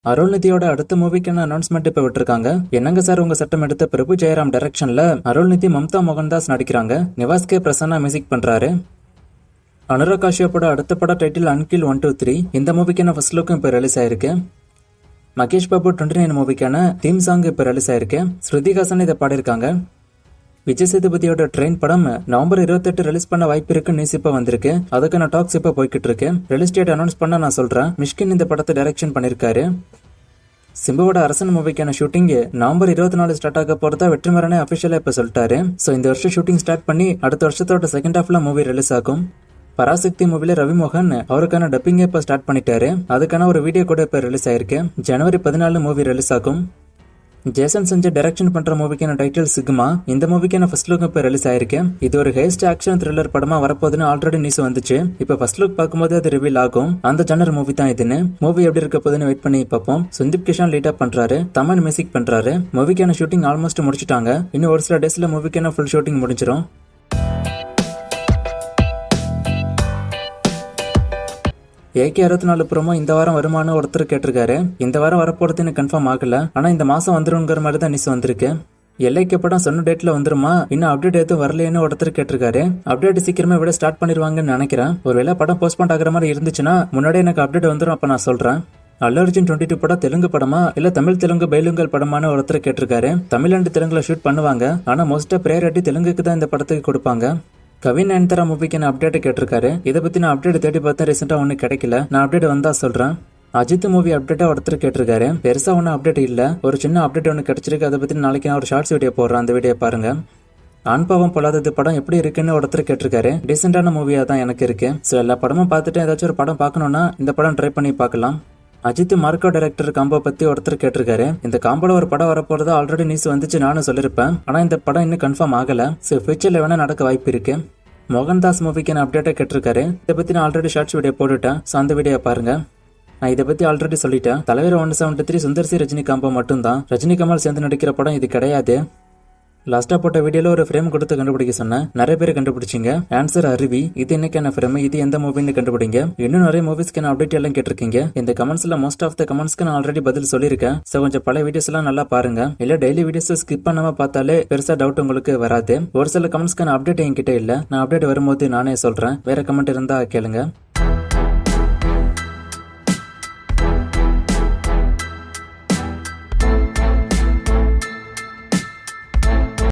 அருள்நிதியோட அடுத்த மூவிக்கான அனௌன்ஸ்மெண்ட் இப்ப விட்டுருக்காங்க. என்னங்க சார் உங்க சட்டம் எடுத்த பிரபு ஜெயராம் டைரக்ஷன்ல அருள்நிதி மம்தா மோகன்தாஸ் நடிக்கிறாங்க. நிவாஸ் கே பிரசன்னா மியூசிக் பண்றாரு. அனுராக் காஷ்யப்போட அடுத்த பட டைட்டில் அன்கில் 123. இந்த மூவிக்கான ஃபர்ஸ்ட் லுக்கும் இப்ப ரிலீஸ் ஆயிருக்கு. மகேஷ் பாபு 29 மூவிக்கான தீம் சாங் இப்ப ரிலீஸ் ஆயிருக்கு. ஸ்ருதிஹாசன் இதை பாடியிருக்காங்க. விஜய் சேதுபதியோட ட்ரெயின் படம் நவம்பர் 28 ரிலீஸ் பண்ண வாய்ப்பு இருக்கு நியூஸ் இப்ப வந்திருக்கு. அதுக்கான டாக்ஸ் இப்ப போய்கிட்டு இருக்கு. ரிலீஸ் டேட் அனௌன்ஸ் பண்ண நான் சொல்றேன். மிஷ்கின் இந்த படத்தை டைரக்ஷன் பண்ணிருக்காரு. சிம்புவோட அரசன் மூவிக்கான ஷூட்டிங் நவம்பர் 24 ஸ்டார்ட் ஆக போறதா வெற்றிமாறனே அபிஷியலா இப்ப சொல்லிட்டாரு. சோ இந்த வருஷம் ஷூட்டிங் ஸ்டார்ட் பண்ணி அடுத்த வருஷத்தோட செகண்ட் ஹாஃப்ல மூவி ரிலீஸ் ஆகும். பராசக்தி மூவில ரவி மோகன் அவருக்கான டப்பிங் இப்ப ஸ்டார்ட் பண்ணிட்டாரு. அதுக்கான ஒரு வீடியோ கூட இப்ப ரிலீஸ் ஆயிருக்கு. ஜனவரி 14 மூவி ரிலீஸ் ஆகும். ஜேசன் சஞ்சய் டைரக்ஷன் பண்ற மூவிக்கான டைட்டில் சிக்மா. இந்த மூவிக்கான ஃபர்ஸ்ட் லுக் இப்ப ரிலீஸ் ஆயிருக்கு. இது ஒரு ஹேஸ்ட் ஆக்ஷன் த்ரில்லர் படமா வரப்போதுன்னு ஆல்ரெடி நியூஸ் வந்துச்சு. இப்ப ஃபர்ஸ்ட் லுக் பார்க்கும்போது அது ரிவீல் ஆகும். அந்த ஜனர் மூவி தான் இதுன்னு. மூவி எப்படி இருக்க போதுன்னு வெயிட் பண்ணி பார்ப்போம். சுந்தீப் கிஷான் லீட் அப் பண்றாரு. தமன் மியூசிக் பண்றாரு. மூவிக்கான ஷூட்டிங் ஆல்மோஸ்ட் முடிச்சிட்டாங்க. இன்னும் ஒரு சில டேஸ்ல மூவிக்கான ஃபுல் ஷூட்டிங் முடிஞ்சிடும். AK 64 ப்ரோமோ இந்த வாரம் வருமானு ஒருத்தர் கேட்டிருக்காரு. இந்த வாரம் வரப்போறதுன்னு கன்ஃபார்ம் ஆகல. ஆனா இந்த மாசம் வந்துருங்கிற மாதிரி தான் நியூஸ் வந்திருக்கு. எல்லைக்கு படம் சொன்ன டேட்ல வந்துருமா, இன்னும் அப்டேட் எதுவும் வரலையேன்னு ஒருத்தர் கேட்டிருக்காரு. அப்டேட் சீக்கிரமே விட ஸ்டார்ட் பண்ணிருவாங்கன்னு நினைக்கிறேன். ஒருவேளை படம் போஸ்ட்போன் ஆகிற மாதிரி இருந்துச்சுன்னா முன்னாடியே எனக்கு அப்டேட் வந்துடும். அப்ப நான் சொல்றேன். அல்லு அர்ஜுன் 22 படம் தெலுங்கு படமா இல்ல தமிழ் தெலுங்கு பைலுங்கல் படமான ஒருத்தர் கேட்டிருக்காரு. தமிழ் அண்ட் தெலுங்குல ஷூட் பண்ணுவாங்க. ஆனா மோஸ்டா ப்ரையாரிட்டி தெலுங்குக்கு தான் இந்த படத்துக்கு கொடுப்பாங்க. கவின் நயன்தாரா மூவிக்கு நான் அப்டேட் கேட்டிருக்காரு. இதை பத்தி நான் அப்டேட் தேடி பார்த்தா ரீசெண்டா ஒன்னும் கிடைக்கல. நான் அப்டேட் வந்தா சொல்றேன். அஜித் மூவி அப்டேட்டா ஒருத்தர் கேட்டிருக்காரு. பெருசா ஒன்னும் அப்டேட் இல்ல, ஒரு சின்ன அப்டேட் ஒன்று கிடைச்சிருக்கு. அதை பத்தி நாளைக்கு நான் ஒரு ஷார்ட்ஸ் வீடியோ போடுறேன். அந்த வீடியோ பாருங்க. ஆண் பாவம் பொல்லாதது படம் எப்படி இருக்குன்னு ஒருத்தர் கேட்டிருக்காரு. டீசென்டான மூவியா தான் எனக்கு இருக்கு. ஸோ எல்லா படமும் பார்த்துட்டு ஏதாச்சும் ஒரு படம் பார்க்கணும்னா இந்த படம் ட்ரை பண்ணி பார்க்கலாம். அஜித் மார்க்கோ டைரக்டர் காம்போ பத்தி ஒருத்தர் கேட்டிருக்காரு. இந்த காம்போல ஒரு படம் வரப்போறதா ஆல்ரெடி நியூஸ் வந்துச்சு, நானும் சொல்லிருப்பேன். ஆனா இந்த படம் இன்னும் கன்ஃபார்ம் ஆகல. ஸோ ஃபியூச்சர்ல வேணா நடக்க வாய்ப்பு இருக்கு. மோகன்தாஸ் மூவிக்கு நான் அப்டேட்டை கேட்டிருக்காரு. இதை பத்தி நான் ஆல்ரெடி ஷார்ட்ஸ் வீடியோ போட்டுட்டேன். ஸோ அந்த வீடியோ பாருங்க. நான் இதை பத்தி ஆல்ரெடி சொல்லிட்டேன். தலைவர் 173 சுந்தர் சி ரஜினி காம்போ மட்டும் தான். ரஜினி கமல் சேர்ந்து நடிக்கிற படம் இது கிடையாது. லாஸ்டா போட்ட வீடியோல ஒரு ஃப்ரேம் கொடுத்து கண்டுபிடிக்க சொன்னேன். நிறைய பேர் கண்டுபிடிச்சிங்க. ஆன்சர் அருவி. இது என்னக்கான ஃப்ரேம், இது எந்த மூவின்னு கண்டுபிடிங்க. இன்னும் நிறைய மூவிஸ்க்கான அப்டேட் எல்லாம் கேட்டிருக்கீங்க. இந்த கமெண்ட்ஸ்ல மோஸ்ட் ஆஃப் த கமெண்ட்ஸ்க்கு நான் ஆல்ரெடி பதில் சொல்லியிருக்கேன். ஸோ கொஞ்சம் பழைய வீடியோஸ் எல்லாம் நல்லா பாருங்க. இல்ல டெய்லி வீடியோஸ் ஸ்கிப் பண்ணாம பார்த்தாலே பெருசா டவுட் உங்களுக்கு வராது. ஒரு சில கமெண்ட்ஸ்க்கான அப்டேட் என்கிட்ட இல்ல. நான் அப்டேட் வரும்போது நானே சொல்றேன். வேற கமெண்ட் இருந்தா கேளுங்க.